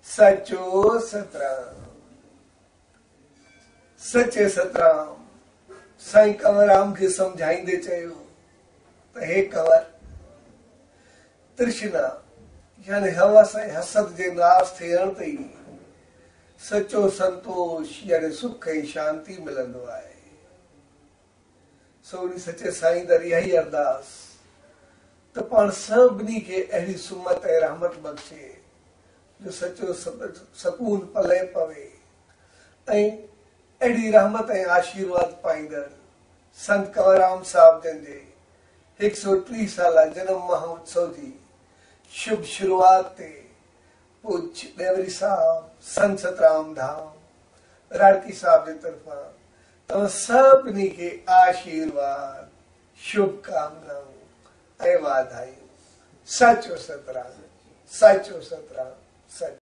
सचो सतराम। सचे सतराम साईं कंवरराम खे समझाईंदे चयो त हे कंवर, तृष्णा यानी हवस ऐं हसद जे नास थियण ते ई सचो संतोष यानी सुख ऐं शांती मिलंदो आहे। सोनी सचे साईं दर इहा ई अरदास त पाण सभिनी खे अहिड़ी सुमत ऐं रहमत बख़्शे जो सचो सकून पले पवे ऐं अहिड़ी रहमत ऐं आशीर्वाद पाईंदड़ संत कंवरराम साहब जन जे 130 साला जन्म महोत्सव जी शुभ शुरुआत ते पूज्य देवरी साहब संत सतराम धाम राड़की साहब जे तरफां तव्हां सभिनी खे आशीर्वाद शुभकामनाऊं ऐं वाधायूं। सचो सतराम, सचो सतराम, सच।